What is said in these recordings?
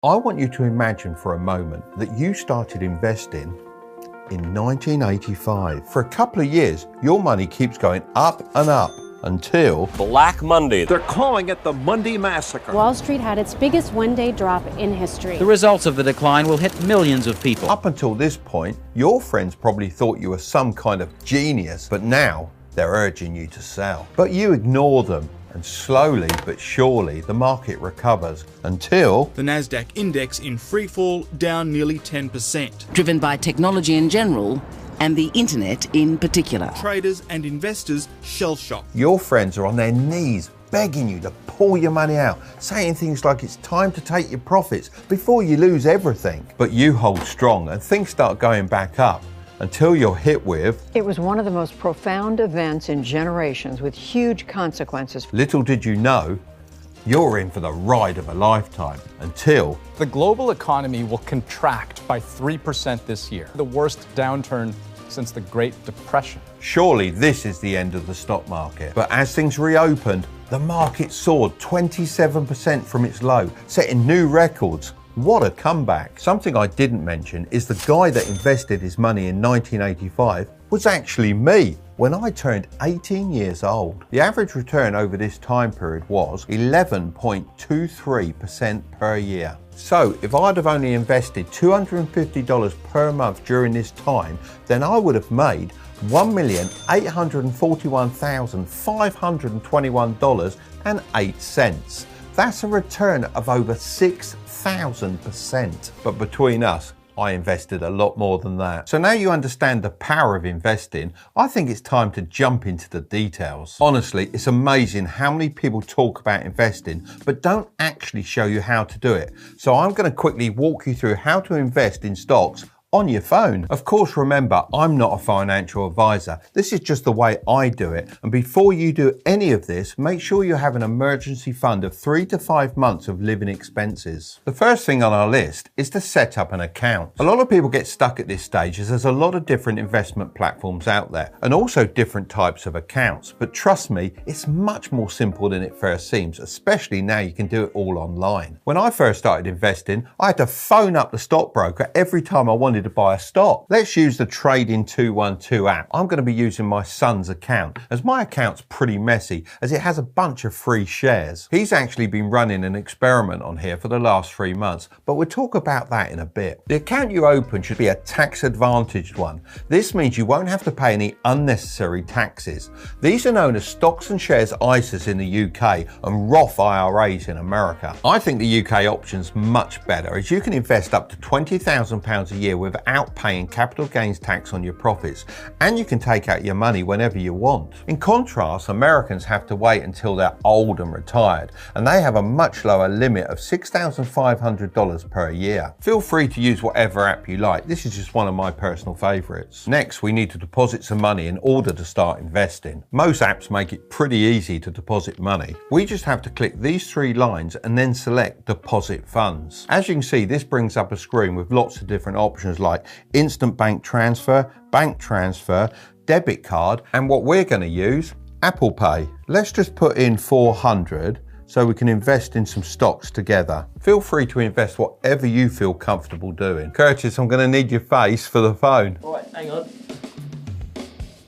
I want you to imagine for a moment that you started investing in 1985. For a couple of years, your money keeps going up and up until Black Monday. They're calling it the Monday Massacre. Wall Street had its biggest one-day drop in history. The results of the decline will hit millions of people. Up until this point, your friends probably thought you were some kind of genius, but now they're urging you to sell. But you ignore them, and slowly but surely the market recovers until the Nasdaq index in freefall, down nearly 10%. Driven by technology in general and the internet in particular. Traders and investors shell-shocked. Your friends are on their knees begging you to pull your money out, saying things like it's time to take your profits before you lose everything. But you hold strong and things start going back up until you're hit with... It was one of the most profound events in generations with huge consequences. Little did you know, you're in for the ride of a lifetime until... The global economy will contract by 3% this year, the worst downturn since the Great Depression. Surely this is the end of the stock market. But as things reopened, the market soared 27% from its low, setting new records. What a comeback. Something I didn't mention is the guy that invested his money in 1985 was actually me when I turned 18 years old. The average return over this time period was 11.23% per year. So if I'd have only invested $250 per month during this time, then I would have made $1,841,521.08. That's a return of over 6,000%. But between us, I invested a lot more than that. So now you understand the power of investing, I think it's time to jump into the details. Honestly, it's amazing how many people talk about investing, but don't actually show you how to do it. So I'm going to quickly walk you through how to invest in stocks on your phone. Of course, remember, I'm not a financial advisor. This is just the way I do it. And before you do any of this, make sure you have an emergency fund of 3 to 5 months of living expenses. The first thing on our list is to set up an account. A lot of people get stuck at this stage as there's a lot of different investment platforms out there and also different types of accounts. But trust me, it's much more simple than it first seems, especially now you can do it all online. When I first started investing, I had to phone up the stockbroker every time I wanted to buy a stock. Let's use the Trading 212 app. I'm going to be using my son's account as my account's pretty messy as it has a bunch of free shares. He's actually been running an experiment on here for the last 3 months, but we'll talk about that in a bit. The account you open should be a tax advantaged one. This means you won't have to pay any unnecessary taxes. These are known as stocks and shares ISAs in the UK and Roth IRAs in America. I think the UK option's much better as you can invest up to £20,000 a year without paying capital gains tax on your profits, and you can take out your money whenever you want. In contrast, Americans have to wait until they're old and retired, and they have a much lower limit of $6,500 per year. Feel free to use whatever app you like. This is just one of my personal favorites. Next, we need to deposit some money in order to start investing. Most apps make it pretty easy to deposit money. We just have to click these 3 lines and then select deposit funds. As you can see, this brings up a screen with lots of different options like instant bank transfer, debit card, and what we're going to use, Apple Pay. Let's just put in 400 so we can invest in some stocks together. Feel free to invest whatever you feel comfortable doing. Curtis, I'm going to need your face for the phone. All right, hang on.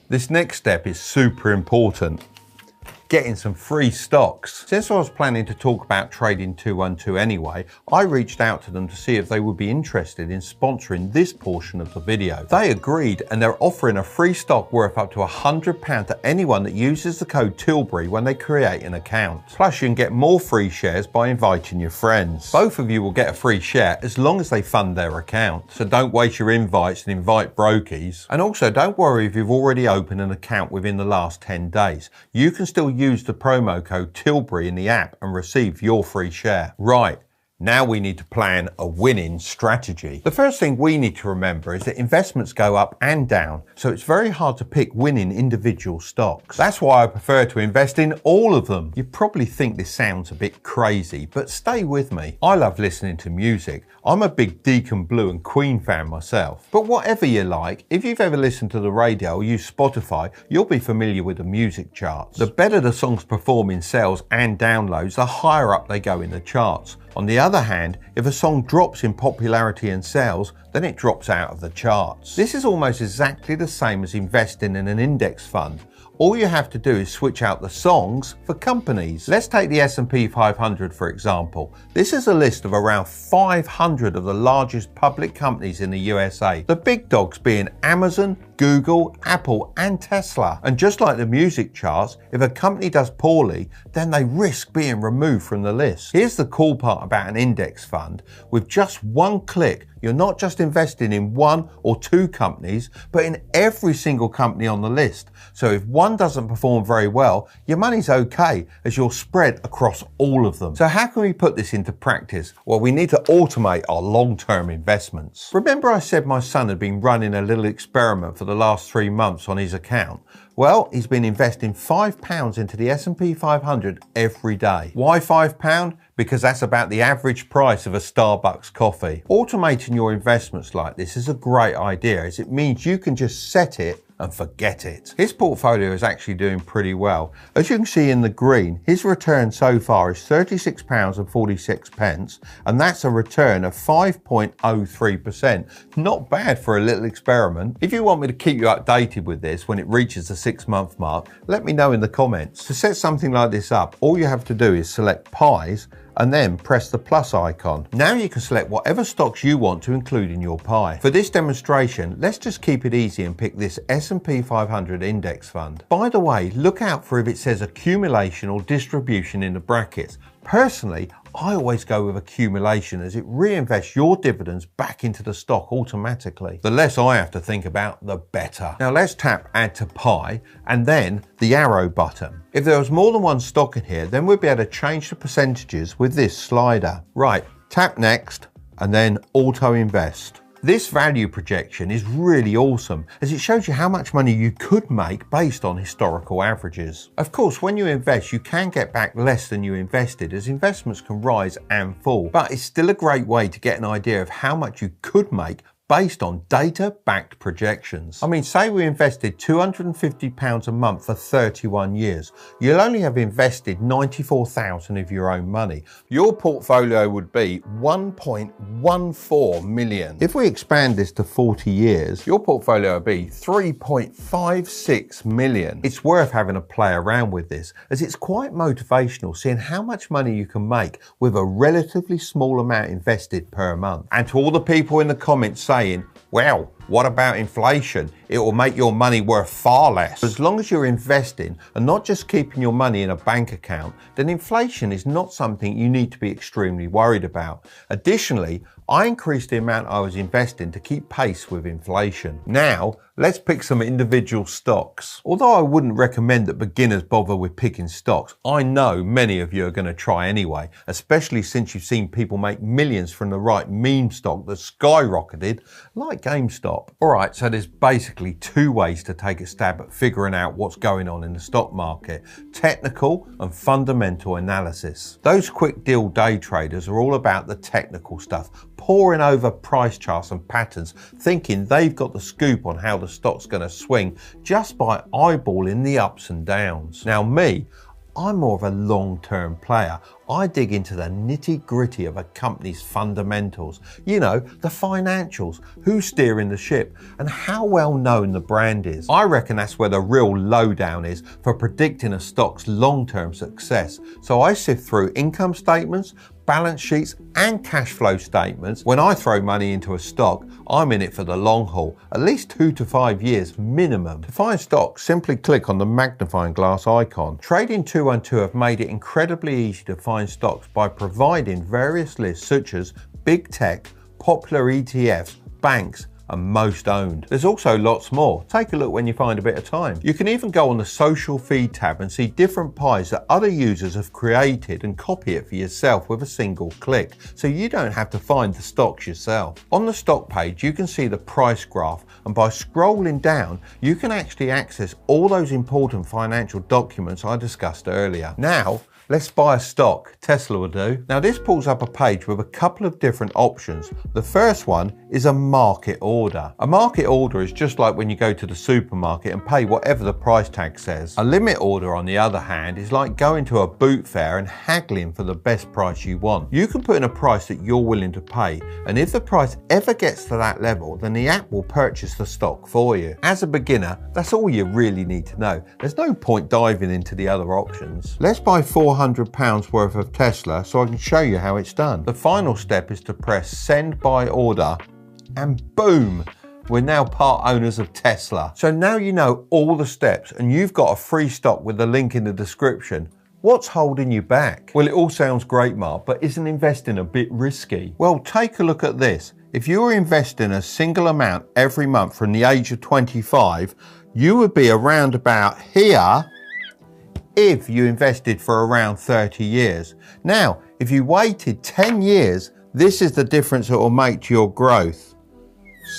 This next step is super important. Getting some free stocks. Since I was planning to talk about Trading 212 anyway, I reached out to them to see if they would be interested in sponsoring this portion of the video. They agreed and they're offering a free stock worth up to £100 to anyone that uses the code Tilbury when they create an account. Plus you can get more free shares by inviting your friends. Both of you will get a free share as long as they fund their account. So don't waste your invites and invite brokies. And also don't worry if you've already opened an account within the last 10 days. You can still use the promo code Tilbury in the app and receive your free share. Right. Now we need to plan a winning strategy. The first thing we need to remember is that investments go up and down, so it's very hard to pick winning individual stocks. That's why I prefer to invest in all of them. You probably think this sounds a bit crazy, but stay with me. I love listening to music. I'm a big Deacon Blue and Queen fan myself. But whatever you like, if you've ever listened to the radio or used Spotify, you'll be familiar with the music charts. The better the songs perform in sales and downloads, the higher up they go in the charts. On the other hand, if a song drops in popularity and sales, then it drops out of the charts. This is almost exactly the same as investing in an index fund. All you have to do is switch out the songs for companies. Let's take the S&P 500 for example. This is a list of around 500 of the largest public companies in the USA. The big dogs being Amazon, Google, Apple and Tesla. And just like the music charts, if a company does poorly, then they risk being removed from the list. Here's the cool part about an index fund. With just one click, you're not just investing in one or two companies, but in every single company on the list. So if one doesn't perform very well, your money's okay as you're spread across all of them. So how can we put this into practice? Well, we need to automate our long-term investments. Remember I said my son had been running a little experiment for the last 3 months on his account? Well, he's been investing £5 into the S&P 500 every day. Why £5? Because that's about the average price of a Starbucks coffee. Automating your investments like this is a great idea as it means you can just set it and forget it. His portfolio is actually doing pretty well. As you can see in the green, his return so far is £36.46, and that's a return of 5.03%. Not bad for a little experiment. If you want me to keep you updated with this when it reaches the 6-month mark, let me know in the comments. To set something like this up, all you have to do is select pies and then press the plus icon. Now you can select whatever stocks you want to include in your pie. For this demonstration, let's just keep it easy and pick this S&P 500 index fund. By the way, look out for if it says accumulation or distribution in the brackets. Personally, I always go with accumulation as it reinvests your dividends back into the stock automatically. The less I have to think about, the better. Now let's tap add to pie and then the arrow button. If there was more than one stock in here, then we'd be able to change the percentages with this slider. Right, tap next and then auto invest. This value projection is really awesome as it shows you how much money you could make based on historical averages. Of course, when you invest, you can get back less than you invested as investments can rise and fall, but it's still a great way to get an idea of how much you could make based on data-backed projections. I mean, say we invested £250 a month for 31 years. You'll only have invested $94,000 of your own money. Your portfolio would be $1.14 million. If we expand this to 40 years, your portfolio would be $3.56 million. It's worth having a play around with this, as it's quite motivational seeing how much money you can make with a relatively small amount invested per month. And to all the people in the comments saying, well, what about inflation? It will make your money worth far less. As long as you're investing and not just keeping your money in a bank account, then inflation is not something you need to be extremely worried about. Additionally, I increased the amount I was investing to keep pace with inflation. Now, let's pick some individual stocks. Although I wouldn't recommend that beginners bother with picking stocks, I know many of you are going to try anyway, especially since you've seen people make millions from the right meme stock that skyrocketed, like GameStop. Alright, so there's basically two ways to take a stab at figuring out what's going on in the stock market: technical and fundamental analysis. Those quick deal day traders are all about the technical stuff, poring over price charts and patterns, thinking they've got the scoop on how the stock's going to swing just by eyeballing the ups and downs. Now me, I'm more of a long-term player. I dig into the nitty-gritty of a company's fundamentals. You know, the financials, who's steering the ship, and how well known the brand is. I reckon that's where the real lowdown is for predicting a stock's long-term success. So I sift through income statements, balance sheets and cash flow statements. When I throw money into a stock, I'm in it for the long haul, at least 2 to 5 years minimum. To find stocks, simply click on the magnifying glass icon. Trading 212 have made it incredibly easy to find stocks by providing various lists such as big tech, popular ETFs, banks, and most owned. There's also lots more. Take a look when you find a bit of time. You can even go on the social feed tab and see different pies that other users have created and copy it for yourself with a single click, so you don't have to find the stocks yourself. On the stock page, you can see the price graph, and by scrolling down, you can actually access all those important financial documents I discussed earlier. Now, Let's buy a stock. Tesla will do. Now this pulls up a page with a couple of different options. The first one is a market order. A market order is just like when you go to the supermarket and pay whatever the price tag says. A limit order, on the other hand, is like going to a boot fair and haggling for the best price you want. You can put in a price that you're willing to pay, and if the price ever gets to that level, then the app will purchase the stock for you. As a beginner, that's all you really need to know. There's no point diving into the other options. Let's buy £400 worth of Tesla so I can show you how it's done. The final step is to press send by order, and boom, we're now part owners of Tesla. So now you know all the steps and you've got a free stock with the link in the description. What's holding you back? Well, it all sounds great, Mark, but isn't investing a bit risky? Well, take a look at this. If you were investing a single amount every month from the age of 25, you would be around about here if you invested for around 30 years. Now, if you waited 10 years, this is the difference it will make to your growth.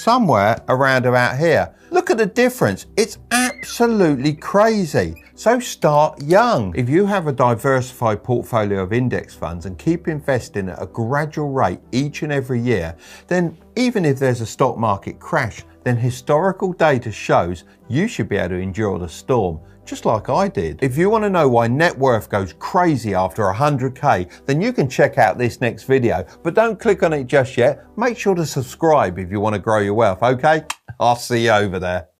Somewhere around about here. Look at the difference. It's absolutely crazy. So start young. If you have a diversified portfolio of index funds and keep investing at a gradual rate each and every year, then even if there's a stock market crash, then historical data shows you should be able to endure the storm, just like I did. If you want to know why net worth goes crazy after 100K, then you can check out this next video, but don't click on it just yet. Make sure to subscribe if you want to grow your wealth, okay? I'll see you over there.